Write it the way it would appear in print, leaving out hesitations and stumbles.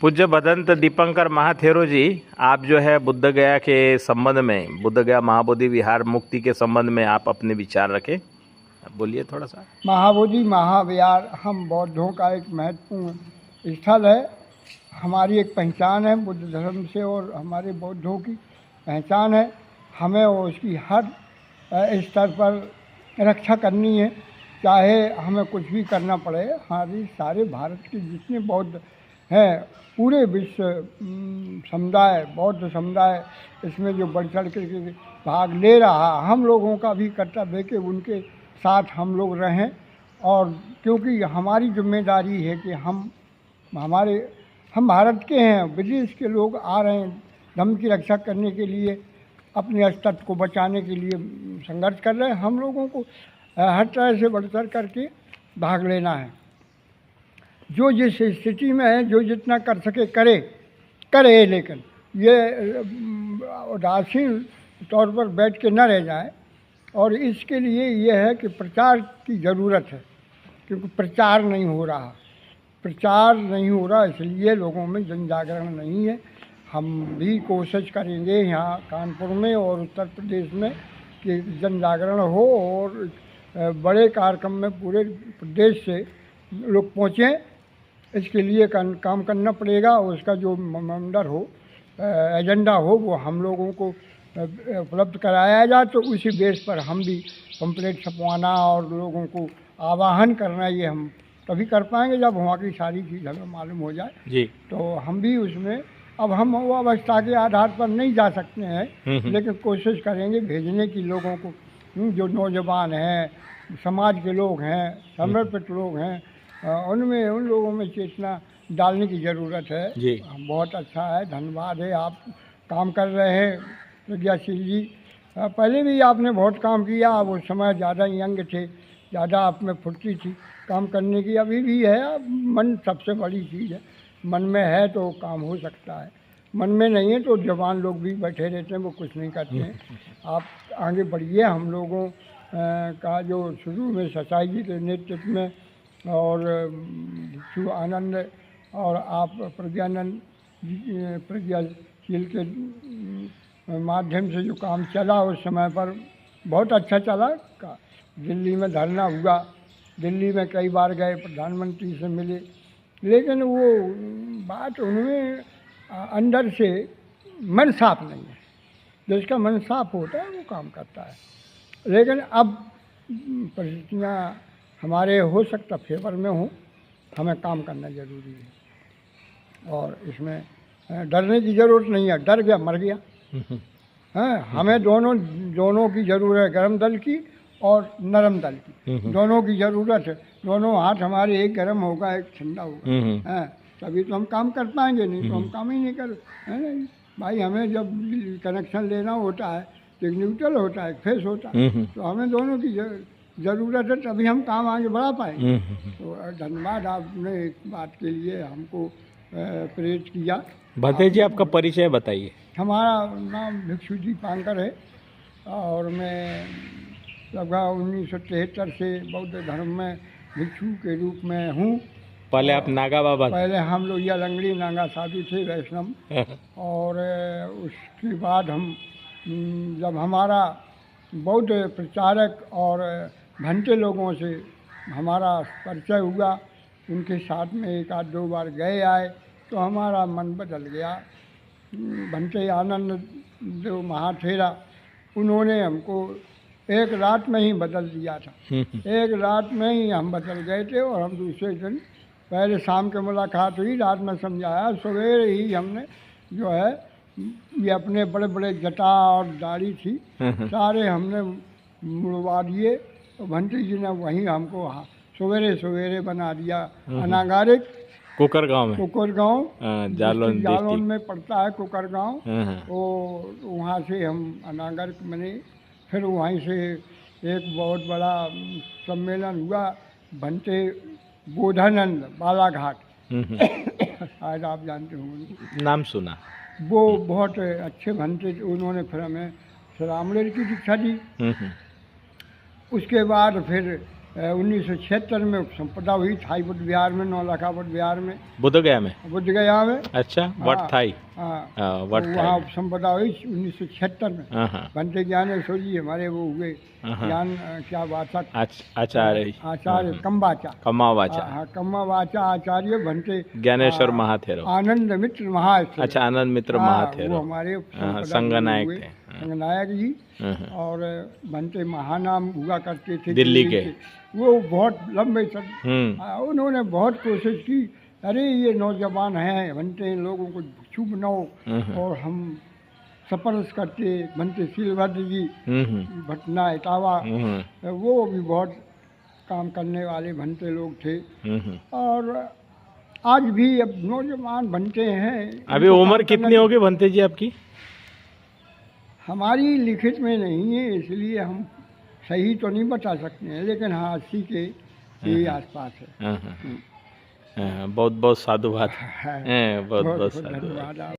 पूज्य भदंत दीपंकर महाथेरो जी, आप जो है बुद्ध गया के संबंध में, बुद्ध गया महाबोधि विहार मुक्ति के संबंध में आप अपने विचार रखें, बोलिए थोड़ा सा। महाबोधि महाविहार हम बौद्धों का एक महत्वपूर्ण स्थल है। हमारी एक पहचान है बुद्ध धर्म से और हमारे बौद्धों की पहचान है। हमें उसकी हर स्तर पर रक्षा करनी है, चाहे हमें कुछ भी करना पड़े। हमारी सारे भारत के जितने बौद्ध हैं, पूरे विश्व समुदाय, बौद्ध समुदाय इसमें जो बढ़ चढ़ के भाग ले रहा, हम लोगों का भी कर्तव्य है कि उनके साथ हम लोग रहें। और क्योंकि हमारी जिम्मेदारी है कि हम भारत के हैं, विदेश के लोग आ रहे हैं धर्म की रक्षा करने के लिए, अपने अस्तित्व को बचाने के लिए संघर्ष कर रहे हैं। हम लोगों को हर तरह से बढ़ चढ़ करके भाग लेना है। जो जिस स्थिति में है, जो जितना कर सके करे, लेकिन ये उदासीन तौर पर बैठ के न रह जाए। और इसके लिए ये है कि प्रचार की ज़रूरत है, क्योंकि प्रचार नहीं हो रहा, इसलिए लोगों में जन जागरण नहीं है। हम भी कोशिश करेंगे यहाँ कानपुर में और उत्तर प्रदेश में कि जन जागरण हो और बड़े कार्यक्रम में पूरे प्रदेश से लोग पहुँचें। इसके लिए काम करना पड़ेगा। उसका जो मंडर हो, एजेंडा हो, वो हम लोगों को उपलब्ध कराया जाए, तो उसी बेस पर हम भी पंपलेट छपवाना और लोगों को आवाहन करना, ये हम तभी कर पाएंगे जब वहाँ की सारी चीज़ हमें मालूम हो जाए जी। तो हम भी उसमें, अब हम वो अवस्था के आधार पर नहीं जा सकते हैं, लेकिन कोशिश करेंगे भेजने की लोगों को। जो नौजवान हैं, समाज के लोग हैं, समर्पित लोग हैं, उनमें उन लोगों में चेतना डालने की ज़रूरत है जी। बहुत अच्छा है, धन्यवाद है, आप काम कर रहे हैं प्रज्ञाशील जी। पहले भी आपने बहुत काम किया, आप उस समय ज़्यादा यंग थे, ज़्यादा आप में फुर्ती थी काम करने की, अभी भी है। मन सबसे बड़ी चीज़ है, मन में है तो काम हो सकता है, मन में नहीं है तो जवान लोग भी बैठे रहते हैं, वो कुछ नहीं करते हैं। आप आगे बढ़िए। हम लोगों का जो शुरू में सचाई जी के नेतृत्व में और भिक्षु आनंद और आप प्रज्ञाशील के माध्यम से जो काम चला, उस समय पर बहुत अच्छा चला। दिल्ली में धरना हुआ, दिल्ली में कई बार गए, प्रधानमंत्री से मिले, लेकिन वो बात उनमें अंदर से मन साफ नहीं है। जिसका मन साफ होता है वो काम करता है। लेकिन अब परिस्थितियाँ हमारे हो सकता फेवर में हो, हमें काम करना ज़रूरी है और इसमें डरने की ज़रूरत नहीं है। डर गया मर गया है। हमें दोनों की ज़रूरत है, गर्म दल की और नरम दल की, दोनों की ज़रूरत है। दोनों हाथ हमारे, एक गर्म होगा एक ठंडा होगा, है, तभी तो हम काम कर पाएंगे, नहीं तो हम काम ही नहीं कर, है ना भाई। हमें जब कनेक्शन लेना होता है तो एक न्यूट्रल होता है, एक फेस होता है, तो हमें दोनों की ज़रूरत है, तभी हम काम आगे बढ़ा पाएंगे। तो धन्यवाद, आपने एक बात के लिए हमको प्रेरित किया। भदे जी, आपका परिचय बताइए। हमारा नाम भिक्षु दीपंकर है और मैं लगभग 1973 से बौद्ध धर्म में भिक्षु के रूप में हूँ। पहले आप नागा बाबा? पहले हम लोग या लंगड़ी नागा साधु थे, वैष्णव। और उसके बाद हम जब हमारा बौद्ध प्रचारक और भंटे लोगों से हमारा परिचय हुआ, उनके साथ में एक आध दो बार गए आए, तो हमारा मन बदल गया। भंटे आनंद जो महाथेरा, उन्होंने हमको एक रात में ही बदल दिया था। एक रात में ही हम बदल गए थे और हम दूसरे दिन, पहले शाम के मुलाकात हुई, रात में समझाया, सवेरे ही हमने जो है ये अपने बड़े बड़े जटा और दाढ़ी थी सारे हमने मुड़वा दिए। तो भंटी जी ने वहीं हमको सवेरे बना दिया अनागारिक। कुकर गांव में, कुकर गांव जालौन में पड़ता है कुकर गांव। तो वहाँ से हम अनागारिक बने। फिर वहीं से एक बहुत बड़ा सम्मेलन हुआ, भंटे बोधानंद बालाघाट, शायद आप जानते होंगे, नाम सुना। वो बहुत अच्छे भंटे, उन्होंने फिर हमें श्रामणेर की दीक्षा दी। उसके बाद फिर 1976 में संपदा हुई थाई बुद्ध विहार में, नौलखा बुद्ध विहार में, बुद्ध गया में। बुद्ध गया में। अच्छा, वट थाई। हाँ, वट वहाँ थाई। संपदा हुई 1976 में। हाँ। बनते ज्ञानेश्वर जी हमारे वो हुए ज्ञान क्या वाचा आचार्य आचार्य कम्बाचा, कमावाचा। हाँ कम्बावाचा आचार्य बनते ज्ञानेश्वर महाथेरो। आनंद मित्र महाथेरो। अच्छा, आनंद मित्र वो महाथेरो। हमारे संगनायक हुए, थे। संगनायक जी। और बनते महानाम हुआ करते थे दिल्ली के। वो बहुत लंबे उन्होंने बहुत कोशिश की, अरे ये नौजवान हैं बनते लोगों को छुप न हो, और हम सफरस करते बनते शीलभद्र जी भटना इटावा, वो भी बहुत काम करने वाले बनते लोग थे। और आज भी अब नौजवान बनते हैं। अभी उम्र कितनी होगी बनते जी आपकी? हमारी लिखित में नहीं है, इसलिए हम सही तो नहीं बता सकते हैं, लेकिन हाँ 80 के ही आसपास है। बहुत बहुत साधुवाद। है। बहुत बहुत धन्यवाद।